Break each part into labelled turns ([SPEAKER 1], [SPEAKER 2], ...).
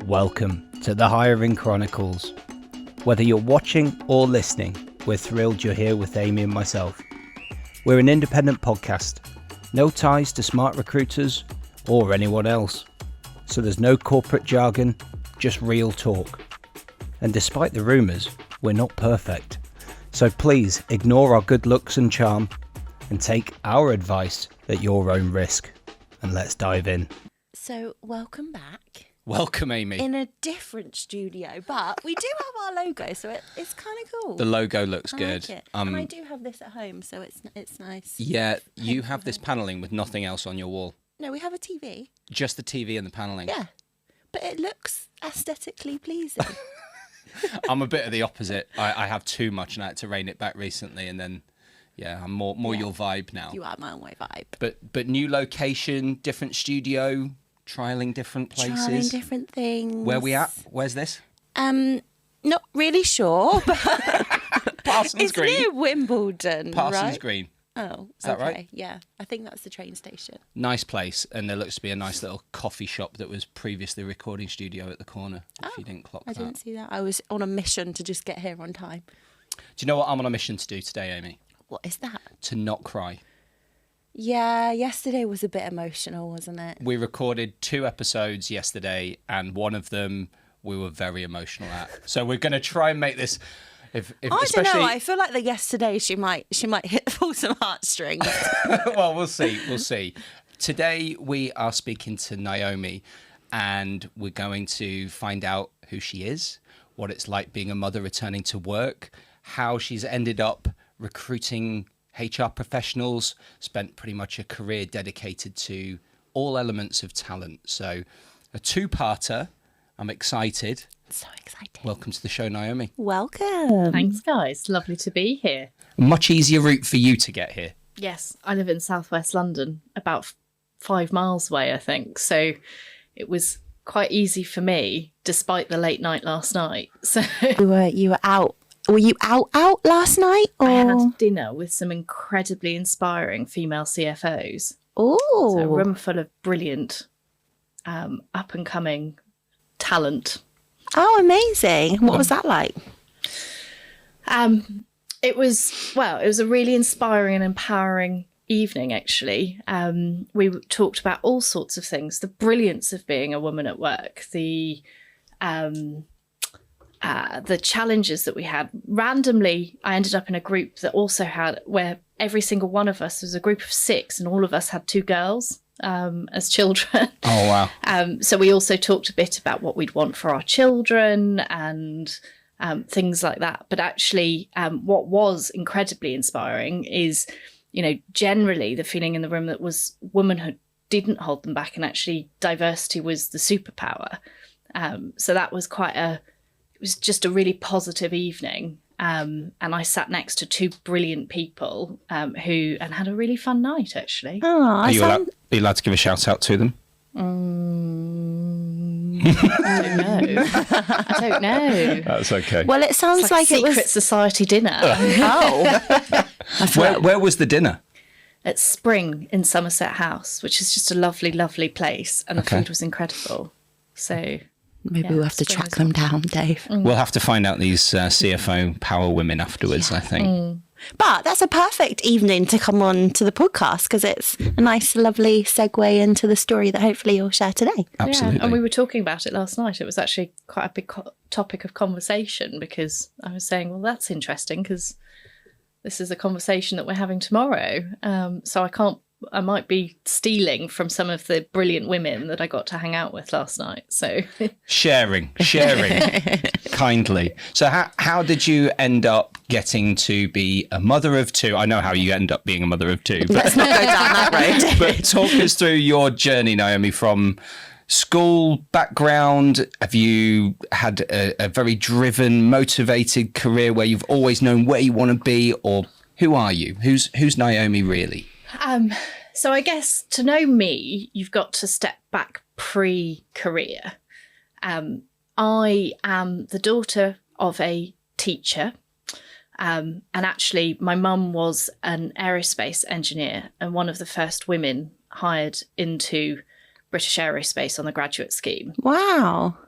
[SPEAKER 1] Welcome to the Hiring Chronicles. Whether you're watching or listening, we're thrilled you're here with Amy and myself. We're an independent podcast, no ties to smart recruiters or anyone else. So there's no corporate jargon, just real talk. And despite the rumours, we're not perfect. So please ignore our good looks and charm and take our advice at your own risk. And let's dive in.
[SPEAKER 2] So welcome back.
[SPEAKER 1] Welcome, Amy.
[SPEAKER 2] In a different studio, but we do have our logo, so it's kind of cool.
[SPEAKER 1] The logo looks good.
[SPEAKER 2] Like it. And I do have this at home, so it's nice.
[SPEAKER 1] Yeah, you have this panelling with nothing else on your wall.
[SPEAKER 2] No, we have a TV.
[SPEAKER 1] Just the TV and the panelling.
[SPEAKER 2] Yeah, but it looks aesthetically pleasing.
[SPEAKER 1] I'm a bit of the opposite. I have too much and I had to rein it back recently, and then I'm more your vibe now.
[SPEAKER 2] You are my own way vibe.
[SPEAKER 1] But new location, different studio, trialing different places.
[SPEAKER 2] Trying different things.
[SPEAKER 1] Where we at? Where's this?
[SPEAKER 2] Not really sure, but
[SPEAKER 1] Parsons Green.
[SPEAKER 2] It's near Wimbledon,
[SPEAKER 1] Parsons
[SPEAKER 2] right?
[SPEAKER 1] Green.
[SPEAKER 2] Oh,
[SPEAKER 1] is that
[SPEAKER 2] okay.
[SPEAKER 1] right?
[SPEAKER 2] Yeah, I think that's the train station.
[SPEAKER 1] Nice place, and there looks to be a nice little coffee shop that was previously a recording studio at the corner. If you didn't clock that.
[SPEAKER 2] I didn't see that. I was on a mission to just get here on time.
[SPEAKER 1] Do you know what I'm on a mission to do today, Amy?
[SPEAKER 2] What is that?
[SPEAKER 1] To not cry.
[SPEAKER 2] Yeah, yesterday was a bit emotional, wasn't it?
[SPEAKER 1] We recorded 2 episodes yesterday, and one of them we were very emotional at. So we're going to try and make this.
[SPEAKER 2] I don't know. I feel like that yesterday she might pull some heartstrings.
[SPEAKER 1] Well, we'll see. We'll see. Today we are speaking to Naomi, and we're going to find out who she is, what it's like being a mother returning to work, how she's ended up recruiting HR professionals, spent pretty much a career dedicated to all elements of talent. So a 2-parter. I'm excited.
[SPEAKER 2] So excited.
[SPEAKER 1] Welcome to the show, Naomi.
[SPEAKER 2] Welcome.
[SPEAKER 3] Thanks, guys. Lovely to be here.
[SPEAKER 1] Much easier route for you to get here.
[SPEAKER 3] Yes, I live in southwest London, about 5 miles away, I think. So it was quite easy for me, despite the late night last night. So
[SPEAKER 2] You were out. Were you out last night? Or?
[SPEAKER 3] I had dinner with some incredibly inspiring female CFOs.
[SPEAKER 2] Oh,
[SPEAKER 3] So a room full of brilliant, up and coming talent.
[SPEAKER 2] Oh, amazing! What was that like?
[SPEAKER 3] It was a really inspiring and empowering evening, actually. We talked about all sorts of things: the brilliance of being a woman at work, the challenges that we had. Randomly, I ended up in a group that also had, where every single one of us was a group of 6, and all of us had 2 girls as children.
[SPEAKER 1] Oh, wow.
[SPEAKER 3] So we also talked a bit about what we'd want for our children and things like that. But actually, what was incredibly inspiring is, generally the feeling in the room that was womanhood didn't hold them back, and actually diversity was the superpower. So that was it was just a really positive evening. And I sat next to 2 brilliant people who had a really fun night, actually.
[SPEAKER 2] Oh,
[SPEAKER 1] Are you allowed to give a shout out to them?
[SPEAKER 3] I don't know.
[SPEAKER 1] That's okay.
[SPEAKER 2] Well, it sounds like it
[SPEAKER 3] secret
[SPEAKER 2] was
[SPEAKER 3] society dinner.
[SPEAKER 2] Oh,
[SPEAKER 1] Where was the dinner?
[SPEAKER 3] At Spring in Somerset House, which is just a lovely, lovely place. And the food was incredible. So
[SPEAKER 2] maybe we'll have to track them down, Dave.
[SPEAKER 1] We'll have to find out these CFO power women afterwards, I think.
[SPEAKER 2] But that's a perfect evening to come on to the podcast, because it's a nice, lovely segue into the story that hopefully you'll share today.
[SPEAKER 1] Absolutely.
[SPEAKER 3] Yeah, and we were talking about it last night. It was actually quite a big topic of conversation, because I was saying, well, that's interesting, because this is a conversation that we're having tomorrow. So I might be stealing from some of the brilliant women that I got to hang out with last night. So
[SPEAKER 1] Sharing kindly. So how did you end up getting to be a mother of 2? I know how you end up being a mother of 2. But,
[SPEAKER 2] Let's not go down that road.
[SPEAKER 1] but talk us through your journey, Naomi, from school background. Have you had a very driven, motivated career where you've always known where you want to be, or who are you? Who's Naomi really?
[SPEAKER 3] So I guess to know me, you've got to step back pre-career. I am the daughter of a teacher. And actually, my mum was an aerospace engineer and one of the first women hired into British Aerospace on the graduate scheme.
[SPEAKER 2] Wow.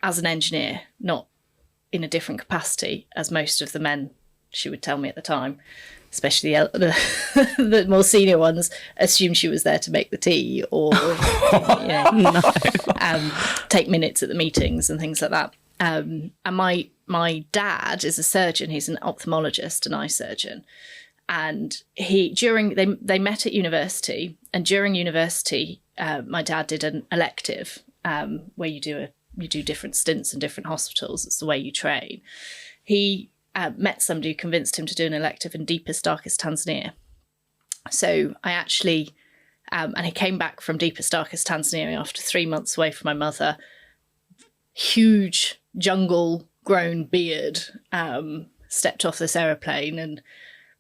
[SPEAKER 3] As an engineer, not in a different capacity as most of the men, she would tell me at the time, especially the more senior ones, assumed she was there to make the tea or take minutes at the meetings and things like that. And my dad is a surgeon. He's an ophthalmologist, an eye surgeon. And they met at university, and during university, my dad did an elective where you do different stints in different hospitals. It's the way you train. He met somebody who convinced him to do an elective in deepest, darkest Tanzania. So I actually, and he came back from deepest, darkest Tanzania after 3 months away from my mother. Huge jungle-grown beard, stepped off this aeroplane and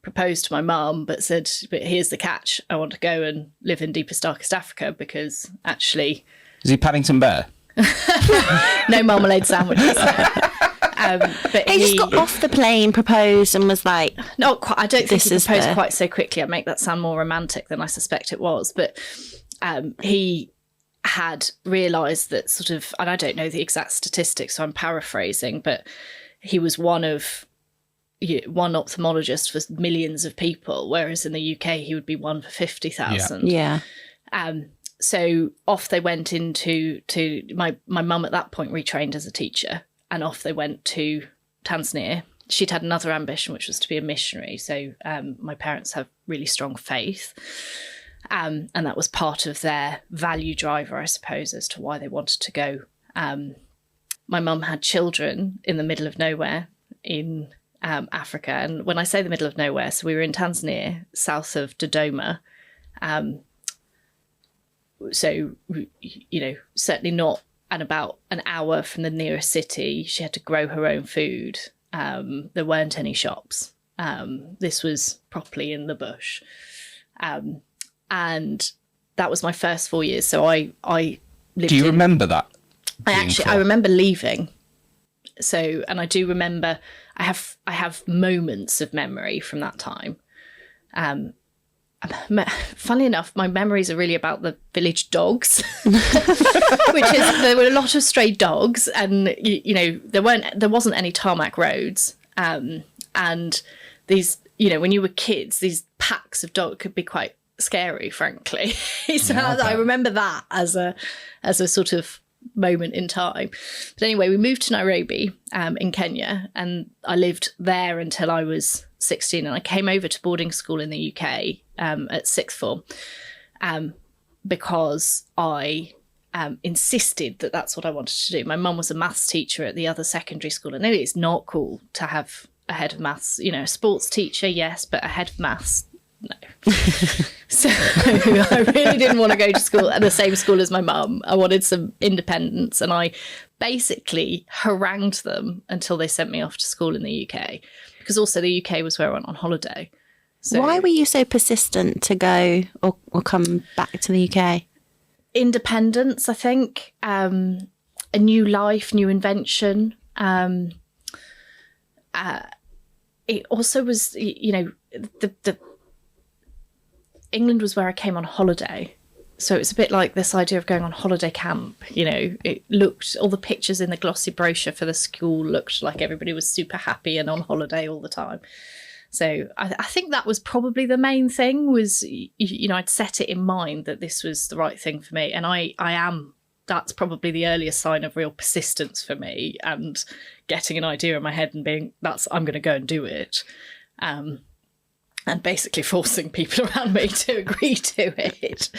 [SPEAKER 3] proposed to my mum, but said, but here's the catch. I want to go and live in deepest, darkest Africa because actually...
[SPEAKER 1] Is he Paddington Bear?
[SPEAKER 3] No marmalade sandwiches. But
[SPEAKER 2] he just got off the plane, proposed, and was like...
[SPEAKER 3] Not quite. I don't think he proposed quite so quickly. I make that sound more romantic than I suspect it was. But he had realised that sort of... And I don't know the exact statistics, so I'm paraphrasing, but he was one ophthalmologist for millions of people, whereas in the UK he would be one for 50,000.
[SPEAKER 2] Yeah.
[SPEAKER 3] So off they went into my mum at that point retrained as a teacher, and off they went to Tanzania. She'd had another ambition, which was to be a missionary. So my parents have really strong faith, and that was part of their value driver, I suppose, as to why they wanted to go. My mum had children in the middle of nowhere in Africa. And when I say the middle of nowhere, so we were in Tanzania, south of Dodoma. So, certainly not, and about an hour from the nearest city. She had to grow her own food. There weren't any shops. This was properly in the bush. And that was my first 4 years. So I lived.
[SPEAKER 1] Do you remember that?
[SPEAKER 3] I remember leaving. So, and I do remember, I have moments of memory from that time. Funnily enough, my memories are really about the village dogs, there were a lot of stray dogs, and there wasn't any tarmac roads, and these, when you were kids, these packs of dogs could be quite scary, frankly. So I remember that as a sort of moment in time. But anyway, we moved to Nairobi in Kenya, and I lived there until I was 16, and I came over to boarding school in the UK at sixth form because I insisted that that's what I wanted to do. My mum was a maths teacher at the other secondary school, and it's not cool to have a head of maths, a sports teacher, yes, but a head of maths, no. So I really didn't want to go to school at the same school as my mum. I wanted some independence, and I basically harangued them until they sent me off to school in the UK, because also the UK was where I went on holiday. So,
[SPEAKER 2] why were you so persistent to go or come back to the UK?
[SPEAKER 3] Independence, I think. A new life, new invention. It also was, the England was where I came on holiday. So it's a bit like this idea of going on holiday camp. It looked, all the pictures in the glossy brochure for the school looked like everybody was super happy and on holiday all the time. So I think that was probably the main thing was, I'd set it in mind that this was the right thing for me. And that's probably the earliest sign of real persistence for me, and getting an idea in my head and being, I'm going to go and do it. And basically forcing people around me to agree to it.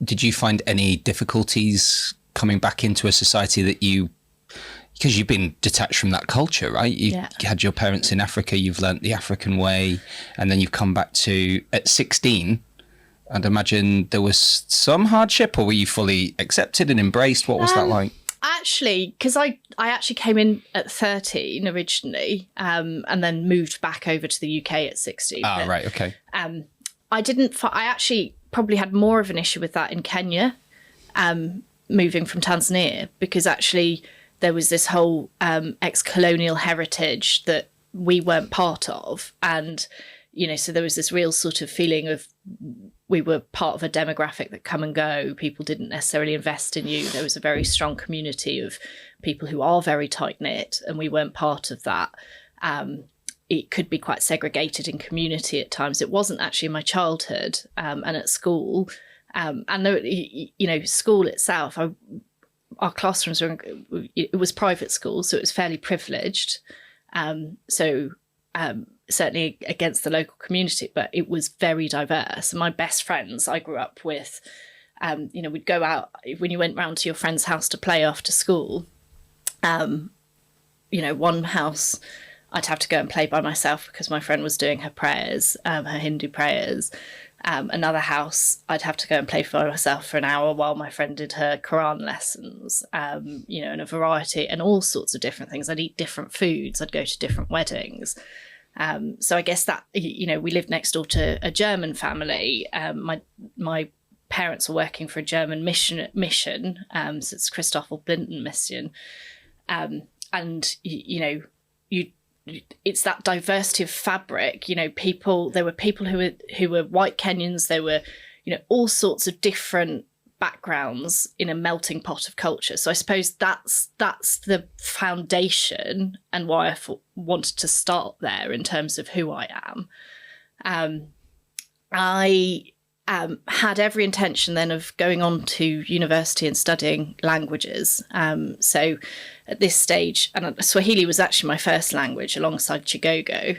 [SPEAKER 1] Did you find any difficulties coming back into a society that because you've been detached from that culture, right? You had your parents in Africa, you've learnt the African way, and then you've come back at 16, I'd imagine there was some hardship, or were you fully accepted and embraced? What was that like?
[SPEAKER 3] Actually, because I actually came in at 13 originally, and then moved back over to the UK at 16.
[SPEAKER 1] Right, okay.
[SPEAKER 3] I actually probably had more of an issue with that in Kenya, moving from Tanzania, because actually there was this whole ex-colonial heritage that we weren't part of. And, so there was this real sort of feeling of we were part of a demographic that come and go. People didn't necessarily invest in you. There was a very strong community of people who are very tight-knit, and we weren't part of that. It could be quite segregated in community at times. It wasn't actually in my childhood and at school. And, school itself, our classrooms it was private school, so it was fairly privileged. Certainly against the local community, but it was very diverse. And my best friends I grew up with, we'd go out when you went round to your friend's house to play after school. One house I'd have to go and play by myself because my friend was doing her prayers, her Hindu prayers. Another house I'd have to go and play by myself for an hour while my friend did her Quran lessons, and a variety and all sorts of different things. I'd eat different foods. I'd go to different weddings. So I guess that, we lived next door to a German family. My parents were working for a German mission. So it's Christoffel Blinden Mission. It's that diversity of fabric, there were people who were white Kenyans. There were, all sorts of different backgrounds in a melting pot of culture. So I suppose that's the foundation and why I wanted to start there in terms of who I am. I had every intention then of going on to university and studying languages. So at this stage, and Swahili was actually my first language alongside Chigogo.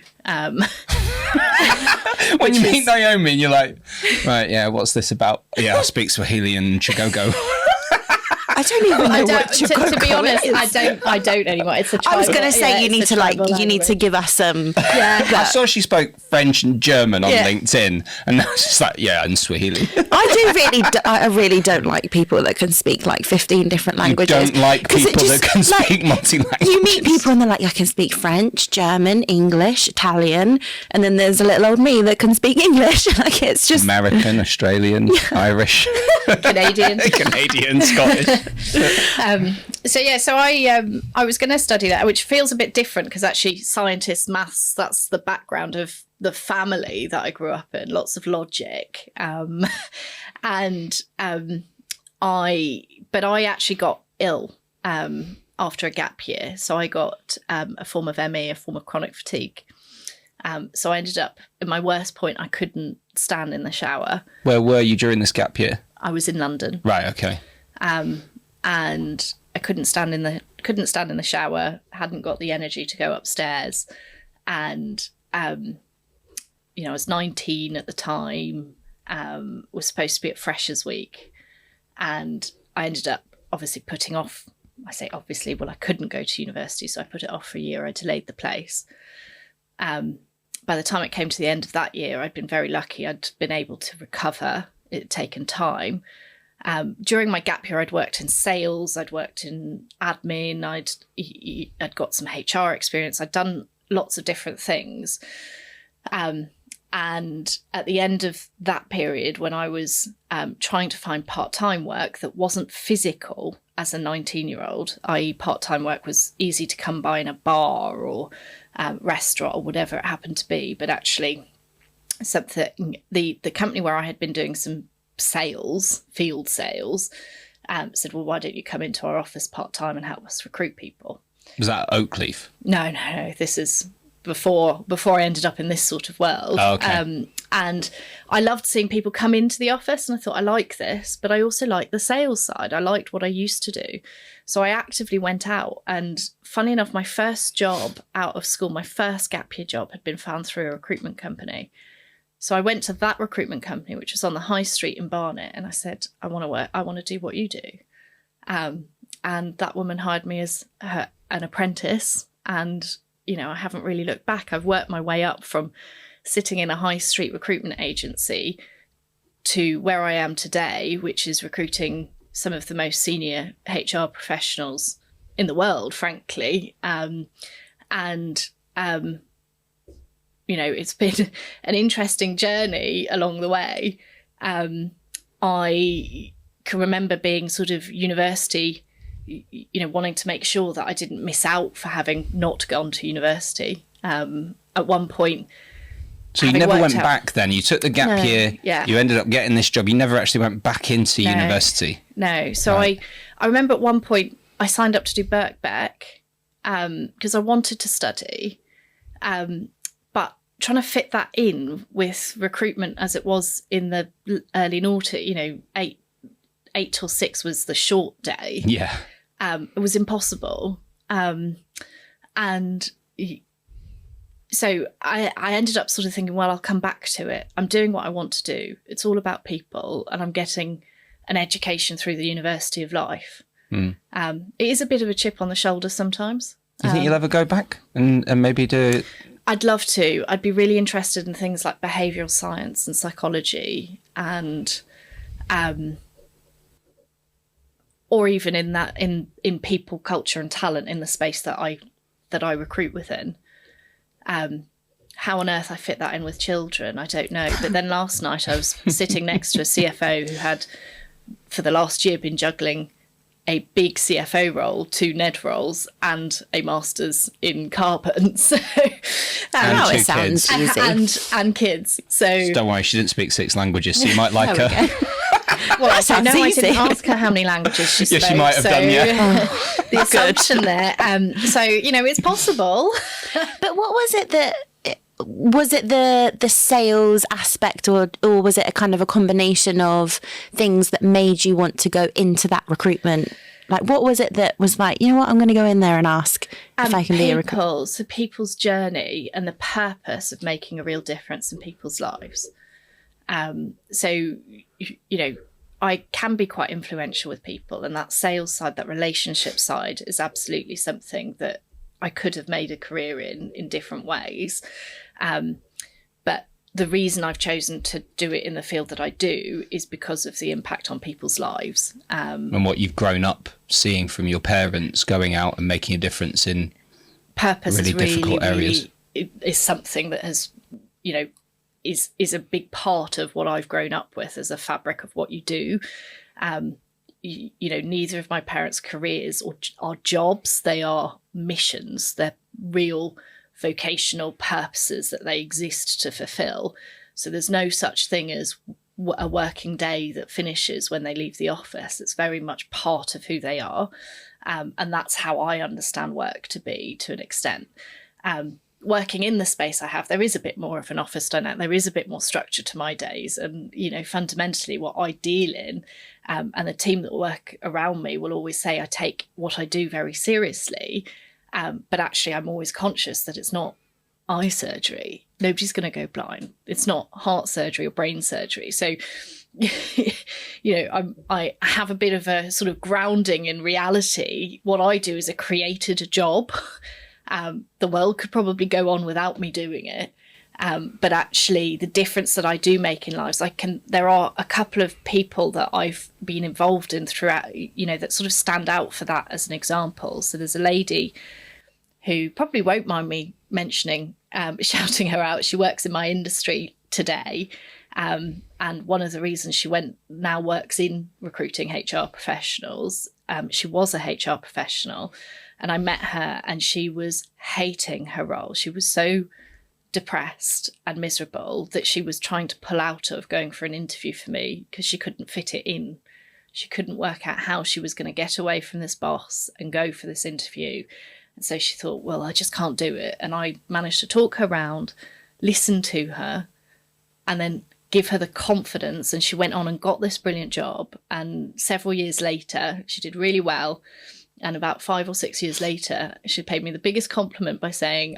[SPEAKER 1] When you meet Naomi and you're like, right, yeah, what's this about? Yeah, I speak Swahili and Chigogo.
[SPEAKER 2] I don't even know what Chigogo
[SPEAKER 3] to be honest,
[SPEAKER 2] is.
[SPEAKER 3] I don't anymore. It's a tribal,
[SPEAKER 2] I was going to say you need to give us some.
[SPEAKER 1] I saw she spoke French and German on LinkedIn, and I was just like, yeah, and Swahili.
[SPEAKER 2] I really don't like people that can speak like 15 different languages.
[SPEAKER 1] You don't like people that can speak multi-languages.
[SPEAKER 2] You meet people and they're like, I can speak French, German, English, Italian, and then there's a little old me that can speak English. Like it's just
[SPEAKER 1] American, Australian, Irish,
[SPEAKER 3] Canadian,
[SPEAKER 1] Scottish.
[SPEAKER 3] So I was going to study that, which feels a bit different because actually scientists, maths, that's the background of the family that I grew up in, lots of logic. But I actually got ill after a gap year. So I got a form of ME, a form of chronic fatigue. So I ended up at my worst point. I couldn't stand in the shower.
[SPEAKER 1] Where were you during this gap year?
[SPEAKER 3] I was in London.
[SPEAKER 1] Right. Okay.
[SPEAKER 3] And I couldn't stand in the shower. Hadn't got the energy to go upstairs, and I was 19 at the time. Was supposed to be at Freshers Week, and I ended up obviously putting off. I say obviously, well, I couldn't go to university, so I put it off for a year. I delayed the place. By the time it came to the end of that year, I'd been very lucky. I'd been able to recover. It had taken time. During my gap year, I'd worked in sales, I'd worked in admin, I'd got some HR experience, I'd done lots of different things. And at the end of that period, when I was trying to find part-time work that wasn't physical as a 19-year-old, i.e. part-time work was easy to come by in a bar or restaurant or whatever it happened to be, but actually something, the company where I had been doing some field sales, said, well, why don't you come into our office part-time and help us recruit people?
[SPEAKER 1] Was that Oakleaf?
[SPEAKER 3] No. This is before I ended up in this sort of world.
[SPEAKER 1] Oh, okay.
[SPEAKER 3] And I loved seeing people come into the office, and I thought, I like this, but I also like the sales side. I liked what I used to do. So I actively went out, and funny enough, my first job out of school, my first gap year job, had been found through a recruitment company. So I went to that recruitment company, which was on the high street in Barnet, and I said, I want to work. I want to do what you do. And that woman hired me as an apprentice. And, I haven't really looked back. I've worked my way up from sitting in a high street recruitment agency to where I am today, which is recruiting some of the most senior HR professionals in the world, frankly. It's been an interesting journey along the way. I can remember being sort of university, wanting to make sure that I didn't miss out for having not gone to university. At one point,
[SPEAKER 1] So you never went back then? You took the gap year, you ended up getting this job. You never actually went back into university?
[SPEAKER 3] No. So I remember at one point I signed up to do Birkbeck because I wanted to study, but trying to fit that in with recruitment as it was in the early noughties, 8 till 6 was the short day.
[SPEAKER 1] Yeah.
[SPEAKER 3] It was impossible. And so I ended up sort of thinking, well, I'll come back to it. I'm doing what I want to do. It's all about people, and I'm getting an education through the University of Life. It is a bit of a chip on the shoulder sometimes.
[SPEAKER 1] Do you think you'll ever go back and maybe do...
[SPEAKER 3] I'd love to. I'd be really interested in things like behavioural science and psychology, and or even in that in people, culture and talent in the space that I recruit within. How on earth I fit that in with children, I don't know. But then last night I was sitting next to a CFO who had, for the last year, been juggling a big CFO role, 2 NED roles, and a master's in carbon. So,
[SPEAKER 2] it sounds easy.
[SPEAKER 3] And kids. So
[SPEAKER 1] don't worry, she didn't speak 6 languages, so you might like her.
[SPEAKER 3] Well, I don't know. I didn't ask her how many languages she spoke.
[SPEAKER 1] Yeah, she might have done. Yeah,
[SPEAKER 3] the assumption there. So it's possible.
[SPEAKER 2] But what was it that? Was it the sales aspect, or was it a kind of a combination of things that made you want to go into that recruitment? Like, what was it that was like, you know what, I'm going to go in there and ask if I can be a recruiter?
[SPEAKER 3] So people's journey and the purpose of making a real difference in people's lives. So, I can be quite influential with people, and that sales side, that relationship side is absolutely something that I could have made a career in different ways. But the reason I've chosen to do it in the field that I do is because of the impact on people's lives.
[SPEAKER 1] And what you've grown up seeing from your parents going out and making a difference in
[SPEAKER 3] purpose
[SPEAKER 1] really difficult areas.
[SPEAKER 3] Is something that has, is a big part of what I've grown up with as a fabric of what you do. Neither of my parents' careers are jobs. They are missions. They're real vocational purposes that they exist to fulfill. So there's no such thing as a working day that finishes when they leave the office. It's very much part of who they are. And that's how I understand work to be, to an extent. Working in the space I have, there is a bit more of an office dynamic. There is a bit more structure to my days. And, fundamentally what I deal in, and the team that work around me will always say I take what I do very seriously. But actually, I'm always conscious that it's not eye surgery. Nobody's going to go blind. It's not heart surgery or brain surgery. So, I have a bit of a sort of grounding in reality. What I do is a created job. The world could probably go on without me doing it. But actually, the difference that I do make in lives, there are a couple of people that I've been involved in throughout, that sort of stand out for that as an example. So there's a lady who probably won't mind me mentioning, shouting her out. She works in my industry today. And one of the reasons she now works in recruiting HR professionals. She was a HR professional, and I met her and she was hating her role. She was so depressed and miserable that she was trying to pull out of going for an interview for me because she couldn't fit it in. She couldn't work out how she was going to get away from this boss and go for this interview. And so she thought, well, I just can't do it. And I managed to talk her around, listen to her, and then give her the confidence. And she went on and got this brilliant job. And several years later, she did really well. And about 5 or 6 years later, she paid me the biggest compliment by saying,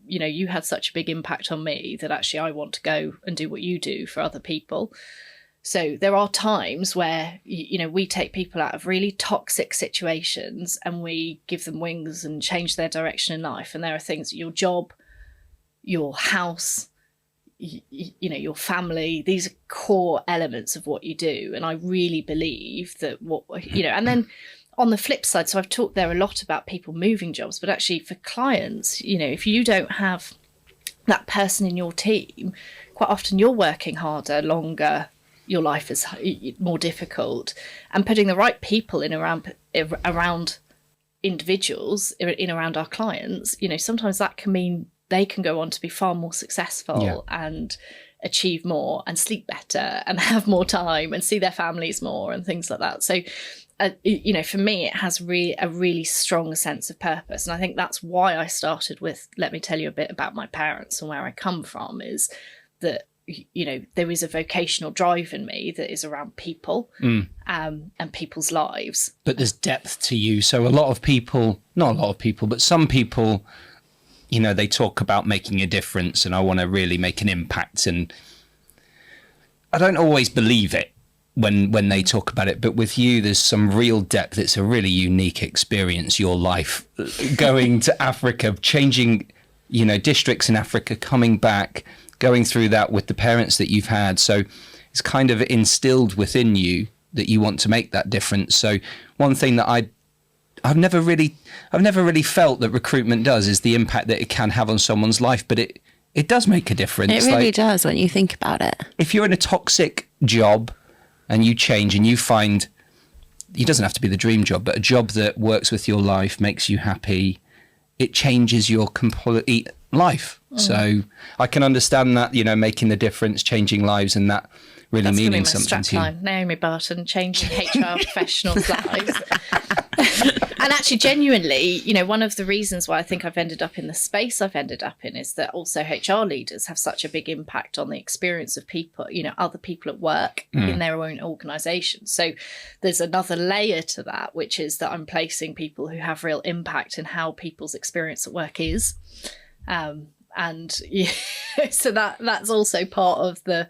[SPEAKER 3] you had such a big impact on me that actually I want to go and do what you do for other people. So there are times where, we take people out of really toxic situations and we give them wings and change their direction in life. And there are things, your job, your house, your family, these are core elements of what you do. And I really believe that and then on the flip side, so I've talked there a lot about people moving jobs, but actually for clients, if you don't have that person in your team, quite often you're working harder, longer, your life is more difficult, and putting the right people in around individuals, in around our clients, sometimes that can mean they can go on to be far more successful and achieve more and sleep better and have more time and see their families more and things like that. So, you know, for me, it has a really strong sense of purpose. And I think that's why I started with, let me tell you a bit about my parents and where I come from, is that, you know, there is a vocational drive in me that is around people and people's lives.
[SPEAKER 1] But there's depth to you. So a lot of people, not a lot of people, but some people, you know, they talk about making a difference and I want to really make an impact. And I don't always believe it when they talk about it. But with you, there's some real depth. It's a really unique experience, your life, going to Africa, changing, you know, districts in Africa, coming back, going through that with the parents that you've had. So it's kind of instilled within you that you want to make that difference. So one thing that I've never really felt that recruitment does is the impact that it can have on someone's life, but it does make a difference.
[SPEAKER 2] It really does when you think about it.
[SPEAKER 1] If you're in a toxic job and you change and you find, it doesn't have to be the dream job, but a job that works with your life, makes you happy, it changes your complete life. So I can understand that, you know, making the difference, changing lives, and that really
[SPEAKER 3] That's
[SPEAKER 1] meaning
[SPEAKER 3] my
[SPEAKER 1] something to you.
[SPEAKER 3] strapline. Naomi Barton, changing HR professionals' lives. And actually, genuinely, you know, one of the reasons why I think I've ended up in the space I've ended up in is that also HR leaders have such a big impact on the experience of people, you know, other people at work in their own organisation. So there's another layer to that, which is that I'm placing people who have real impact in how people's experience at work is. And yeah, so that's also part of the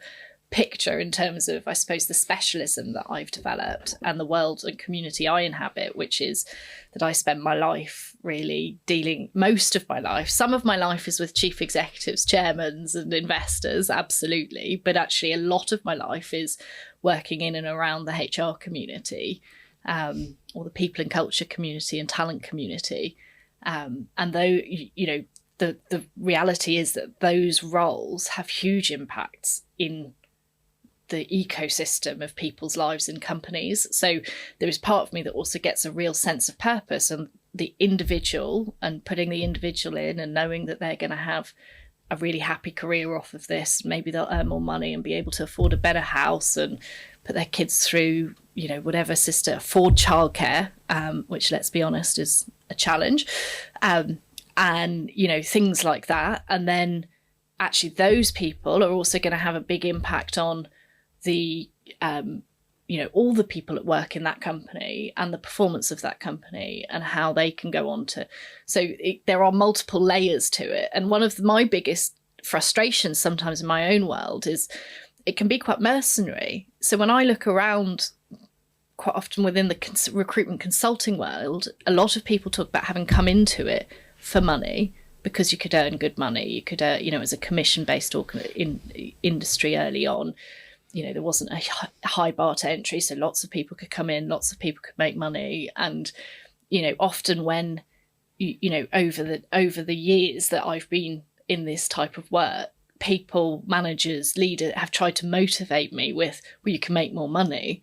[SPEAKER 3] picture in terms of, I suppose, the specialism that I've developed and the world and community I inhabit, which is that I spend my life really dealing, most of my life. Some of my life is with chief executives, chairmans and investors, absolutely. But actually a lot of my life is working in and around the HR community, or the people and culture community and talent community. And though, you know, the reality is that those roles have huge impacts in the ecosystem of people's lives in companies. So there is part of me that also gets a real sense of purpose, and the individual, and putting the individual in and knowing that they're going to have a really happy career off of this. Maybe they'll earn more money and be able to afford a better house and put their kids through, you know, whatever system, afford childcare, which, let's be honest, is a challenge. And, you know, things like that. And then actually those people are also going to have a big impact on the, you know, all the people at work in that company and the performance of that company and how they can go on to. So there are multiple layers to it. And one of my biggest frustrations sometimes in my own world is it can be quite mercenary. So when I look around, quite often within the recruitment consulting world, a lot of people talk about having come into it for money, because you could earn good money. You could, you know, as a commission-based industry early on, you know, there wasn't a high bar to entry, so lots of people could come in, lots of people could make money. And, you know, often when, you know, over the years that I've been in this type of work, people, managers, leaders have tried to motivate me with, well, you can make more money.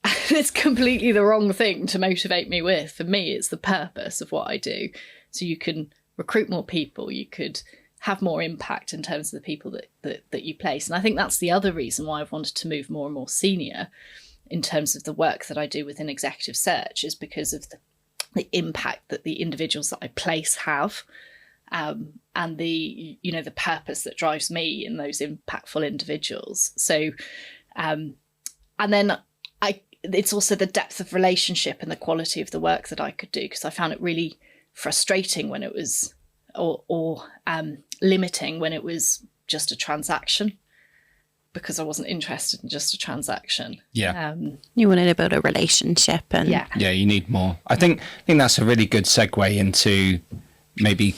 [SPEAKER 3] And it's completely the wrong thing to motivate me with. For me, it's the purpose of what I do. So you can recruit more people, you could have more impact in terms of the people that you place. And I think that's the other reason why I've wanted to move more and more senior in terms of the work that I do within executive search, is because of the impact that the individuals that I place have, and the, you know, the purpose that drives me in those impactful individuals. So, and then it's also the depth of relationship and the quality of the work that I could do, because I found it really frustrating when it was, or limiting when it was just a transaction, because I wasn't interested in just a transaction.
[SPEAKER 1] Yeah.
[SPEAKER 2] You wanted to build a relationship, and
[SPEAKER 1] yeah, you need more. I think that's a really good segue into maybe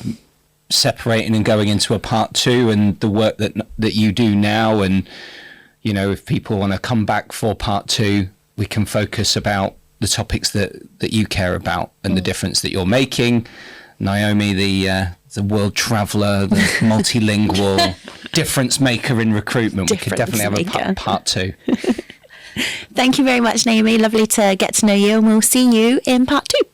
[SPEAKER 1] separating and going into a part two and the work that you do now. And, you know, if people want to come back for part two, we can focus about the topics that you care about and the difference that you're making. Naomi, the world traveller, the multilingual difference maker in recruitment. We could definitely have a part two.
[SPEAKER 2] Thank you very much, Naomi. Lovely to get to know you, and we'll see you in part two.